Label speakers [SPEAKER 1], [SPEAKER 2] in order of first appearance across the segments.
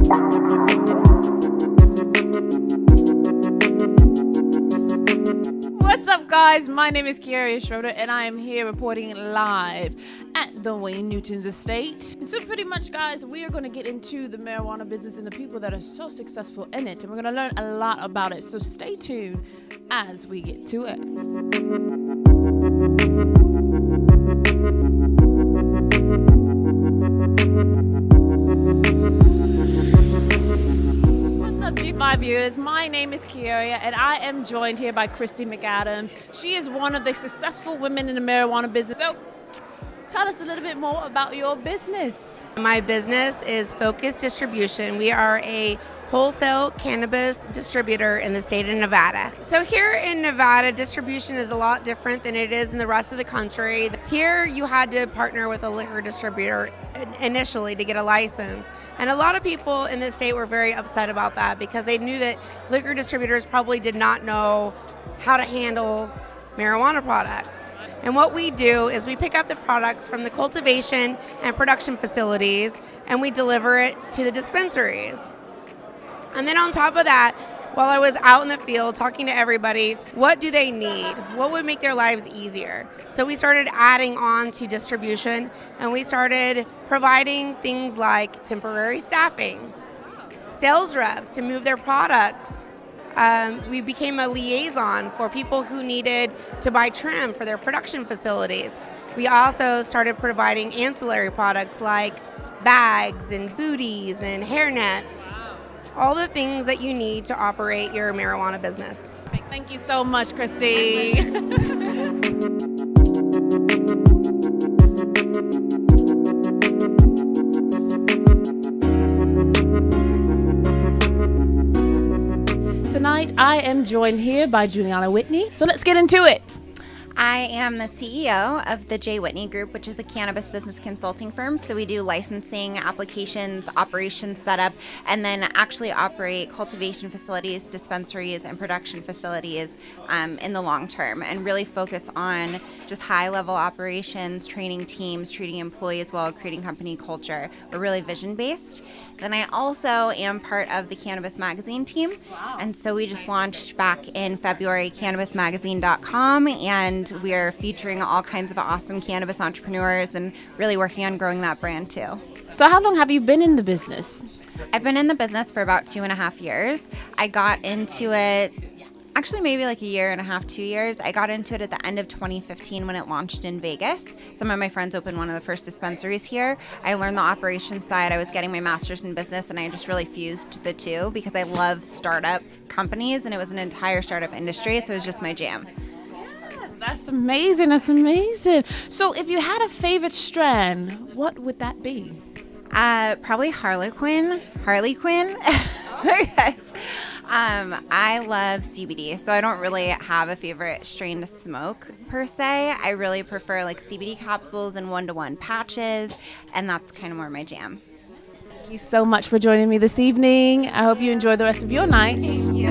[SPEAKER 1] What's up, guys? My name is Kearia Schroeder, and I am here reporting live at the Wayne Newton's estate. So pretty much, guys, we are going to get into the marijuana business and the people that are so successful in it, and we're going to learn a lot about it. So stay tuned as we get to it. G5 viewers, my name is Kearia, and I am joined here by Christy McAdams. She is one of the successful women in the marijuana business. So tell us a little bit more about your business.
[SPEAKER 2] My business is Focus Distribution. We are a wholesale cannabis distributor in the state of Nevada. So here in Nevada, distribution is a lot different than it is in the rest of the country. Here you had to partner with a liquor distributor initially to get a license. And a lot of people in the state were very upset about that because they knew that liquor distributors probably did not know how to handle marijuana products. And what we do is we pick up the products from the cultivation and production facilities and we deliver it to the dispensaries. And then on top of that, while I was out in the field talking to everybody, what do they need? What would make their lives easier? So we started adding on to distribution and we started providing things like temporary staffing, sales reps to move their products. We became a liaison for people who needed to buy trim for their production facilities. We also started providing ancillary products like bags and booties and hairnets. All the things that you need to operate your marijuana business.
[SPEAKER 1] Thank you so much, Christy. Tonight, I am joined here by Giuliana Whitney. So let's get into it.
[SPEAKER 3] I am the CEO of the J. Whitney Group, which is a cannabis business consulting firm. So we do licensing, applications, operations setup, and then actually operate cultivation facilities, dispensaries, and production facilities in the long term, and really focus on just high-level operations, training teams, treating employees well, creating company culture. We're really vision-based. Then I also am part of the Cannabis Magazine team. Wow. And so we just launched back in February cannabismagazine.com, and we're featuring all kinds of awesome cannabis entrepreneurs and really working on growing that brand too.
[SPEAKER 1] So how long have you been in the business?
[SPEAKER 3] I've been in the business for about 2.5 years. I got into it actually maybe like 1.5 years, 2 years. I got into it at the end of 2015 when it launched in Vegas. Some of my friends opened one of the first dispensaries here. I learned the operations side. I was getting my master's in business and I just really fused the two because I love startup companies and it was an entire startup industry, so it was just my jam.
[SPEAKER 1] Yes, that's amazing. That's amazing. So if you had a favorite strand, what would that be?
[SPEAKER 3] Probably Harley Quinn. Yes. I love CBD, so I don't really have a favorite strain to smoke per se. I really prefer like CBD capsules and one-to-one patches, and that's kind of more my jam.
[SPEAKER 1] Thank you so much for joining me this evening. I hope you enjoy the rest of your night.
[SPEAKER 3] Thank you.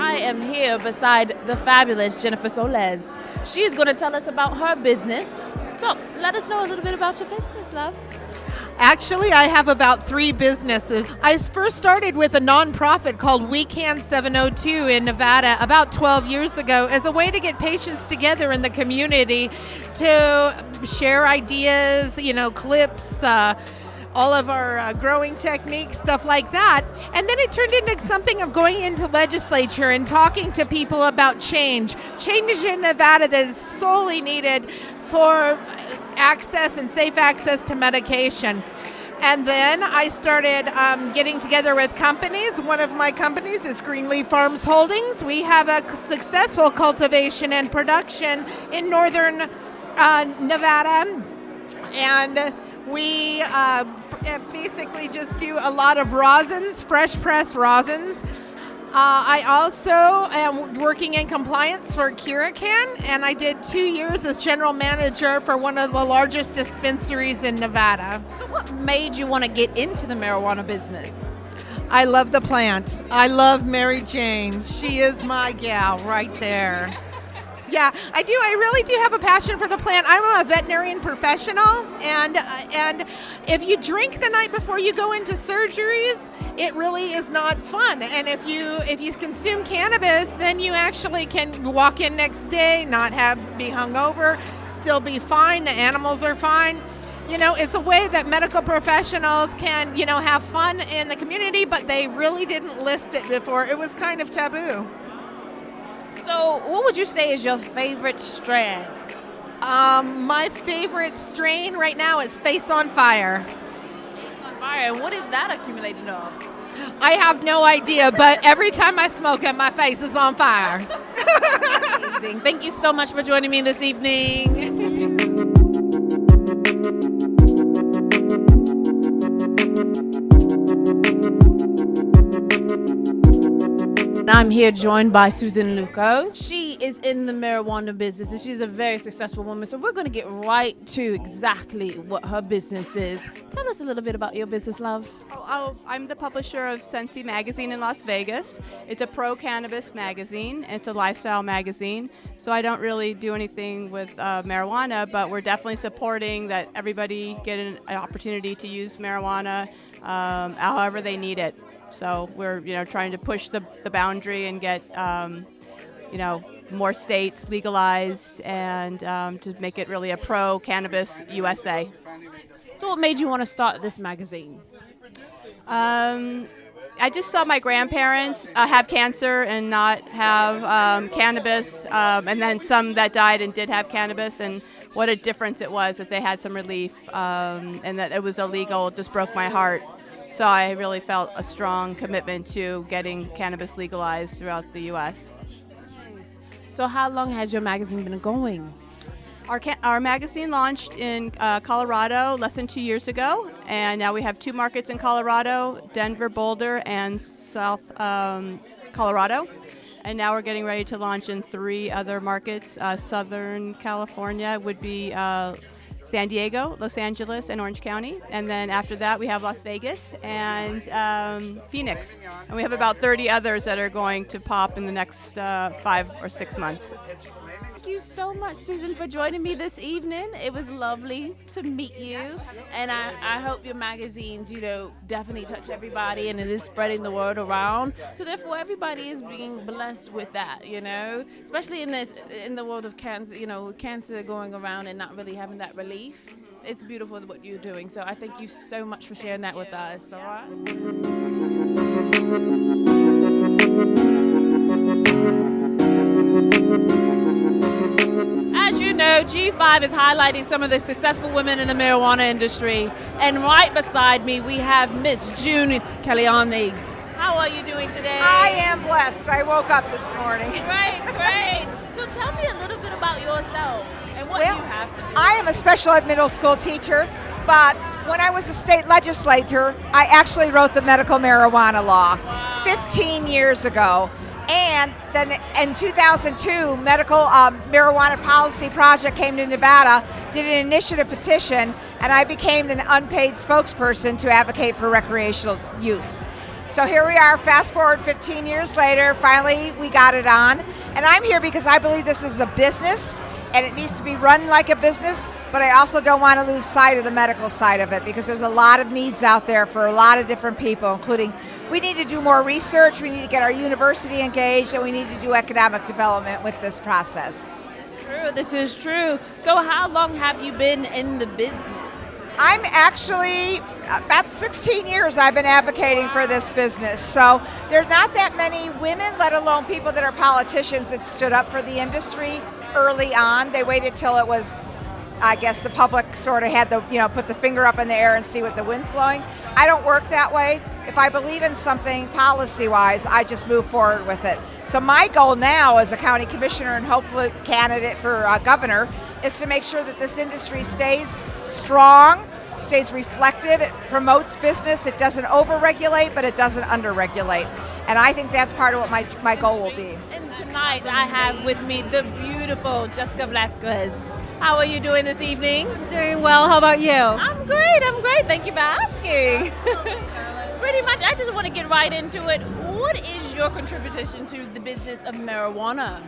[SPEAKER 1] I am here beside the fabulous Jennifer Solas. She is going to tell us about her business. So let us know a little bit about your business, love.
[SPEAKER 4] Actually, I have about 3 businesses. I first started with a nonprofit called We Can 702 in Nevada about 12 years ago as a way to get patients together in the community to share ideas, clips, all of our growing techniques, stuff like that. And then it turned into something of going into legislature and talking to people about change in Nevada that is solely needed for access and safe access to medication. And then I started getting together with companies. One of my companies is Greenleaf Farms Holdings. We have a successful cultivation and production in northern Nevada. And we basically just do a lot of rosins, fresh press rosins. I also am working in compliance for Kearia, and I did 2 years as general manager for one of the largest dispensaries in Nevada.
[SPEAKER 1] So what made you want to get into the marijuana business?
[SPEAKER 4] I love the plant. I love Mary Jane. She is my gal right there. Yeah, I do. I really do have a passion for the plant. I'm a veterinarian professional, and if you drink the night before you go into surgeries, it really is not fun. And if you consume cannabis, then you actually can walk in next day, not be hungover, still be fine. The animals are fine. It's a way that medical professionals can, have fun in the community, but they really didn't list it before. It was kind of taboo.
[SPEAKER 1] So what would you say is your favorite strain?
[SPEAKER 4] My favorite strain right now is Face on Fire.
[SPEAKER 1] Face on Fire. And what is that accumulated of?
[SPEAKER 4] I have no idea, but every time I smoke it, my face is on fire.
[SPEAKER 1] Amazing. Thank you so much for joining me this evening. I'm here joined by Susan Lugo. She is in the marijuana business and she's a very successful woman. So we're going to get right to exactly what her business is. Tell us a little bit about your business, love.
[SPEAKER 5] I'm the publisher of Sensi Magazine in Las Vegas. It's a pro-cannabis magazine. It's a lifestyle magazine. So I don't really do anything with marijuana, but we're definitely supporting that everybody get an opportunity to use marijuana however they need it. So we're, trying to push the boundary and get, more states legalized and to make it really a pro-cannabis USA.
[SPEAKER 1] So what made you want to start this magazine?
[SPEAKER 5] I just saw my grandparents have cancer and not have cannabis, and then some that died and did have cannabis, and what a difference it was that they had some relief, and that it was illegal. It just broke my heart. So I really felt a strong commitment to getting cannabis legalized throughout the U.S.
[SPEAKER 1] Nice. So how long has your magazine been going?
[SPEAKER 5] Our magazine launched in Colorado less than 2 years ago, and now we have 2 markets in Colorado, Denver, Boulder, and South Colorado. And now we're getting ready to launch in 3 other markets. Southern California would be San Diego, Los Angeles, and Orange County. And then after that, we have Las Vegas and Phoenix. And we have about 30 others that are going to pop in the next 5 or 6 months.
[SPEAKER 1] Thank you so much, Susan, for joining me this evening. It was lovely to meet you. And I hope your magazines, definitely touch everybody and it is spreading the word around. So therefore, everybody is being blessed with that, especially in the world of cancer, cancer going around and not really having that relief. It's beautiful what you're doing. So I thank you so much for sharing that with us. All right. As you know, G5 is highlighting some of the successful women in the marijuana industry. And right beside me, we have Miss Giuliana. How are you doing today?
[SPEAKER 6] I am blessed. I woke up this morning.
[SPEAKER 1] Great. So tell me a little bit about yourself and what you have to do.
[SPEAKER 6] I am a special ed middle school teacher, but when I was a state legislator, I actually wrote the medical marijuana law 15 years ago. And then in 2002, Medical Marijuana Policy Project came to Nevada, did an initiative petition, and I became the unpaid spokesperson to advocate for recreational use. So here we are, fast forward 15 years later, finally we got it on. And I'm here because I believe this is a business and it needs to be run like a business, but I also don't want to lose sight of the medical side of it because there's a lot of needs out there for a lot of different people, including we need to do more research, we need to get our university engaged, and we need to do economic development with this process.
[SPEAKER 1] This is true. So how long have you been in the business?
[SPEAKER 6] I'm actually, about 16 years I've been advocating for this business. So there's not that many women, let alone people that are politicians that stood up for the industry early on. They waited till it was, I guess the public sort of had to, put the finger up in the air and see what the wind's blowing. I don't work that way. If I believe in something policy-wise, I just move forward with it. So my goal now as a county commissioner and hopefully candidate for governor is to make sure that this industry stays strong, stays reflective, it promotes business, it doesn't over-regulate, but it doesn't under-regulate. And I think that's part of what my goal will be.
[SPEAKER 1] And tonight I have with me the beautiful Jessica Velasquez. How are you doing this evening?
[SPEAKER 7] Doing well. How about you?
[SPEAKER 1] I'm great. Thank you for asking. Pretty much, I just want to get right into it. What is your contribution to the business of marijuana?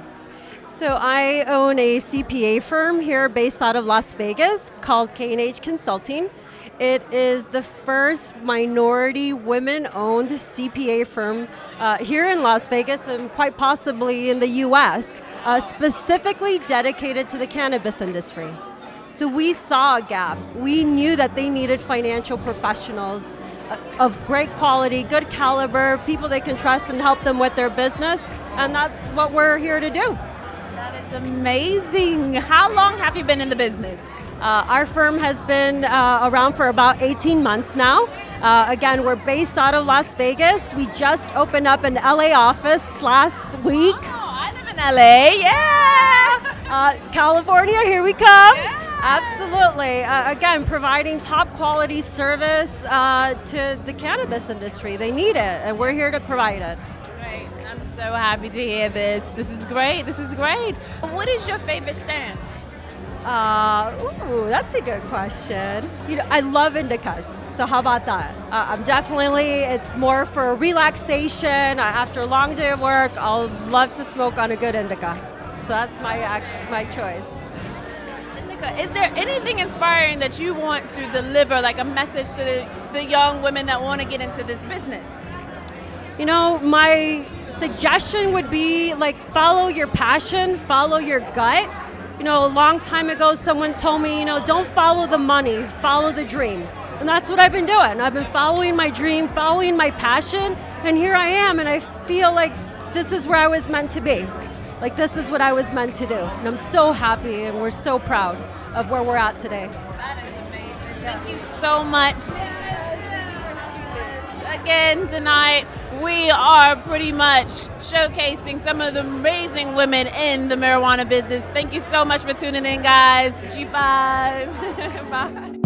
[SPEAKER 7] So I own a CPA firm here based out of Las Vegas called K&H Consulting. It is the first minority women-owned CPA firm here in Las Vegas and quite possibly in the U.S., specifically dedicated to the cannabis industry. So we saw a gap. We knew that they needed financial professionals of great quality, good caliber, people they can trust and help them with their business, and that's what we're here to do.
[SPEAKER 1] That is amazing. How long have you been in the business?
[SPEAKER 7] Our firm has been around for about 18 months now. Again, we're based out of Las Vegas. We just opened up an LA office last week.
[SPEAKER 1] Oh, I live in LA, yeah.
[SPEAKER 7] California, here we come.
[SPEAKER 1] Yeah.
[SPEAKER 7] Absolutely. Again, providing top quality service to the cannabis industry. They need it, and we're here to provide it.
[SPEAKER 1] Great. I'm so happy to hear this. This is great. This is great. What is your favorite stand?
[SPEAKER 7] That's a good question. I love indicas, so how about that? I'm definitely, it's more for relaxation. After a long day of work, I'll love to smoke on a good indica. So that's my choice.
[SPEAKER 1] Indica, is there anything inspiring that you want to deliver, like a message to the young women that want to get into this business?
[SPEAKER 7] My suggestion would be follow your passion, follow your gut. A long time ago, someone told me, don't follow the money, follow the dream. And that's what I've been doing. I've been following my dream, following my passion, and here I am, and I feel like this is where I was meant to be. This is what I was meant to do. And I'm so happy, and we're so proud of where we're at today.
[SPEAKER 1] That is amazing. Thank you so much. Again, tonight, we are pretty much showcasing some of the amazing women in the marijuana business. Thank you so much for tuning in, guys. G5. Bye.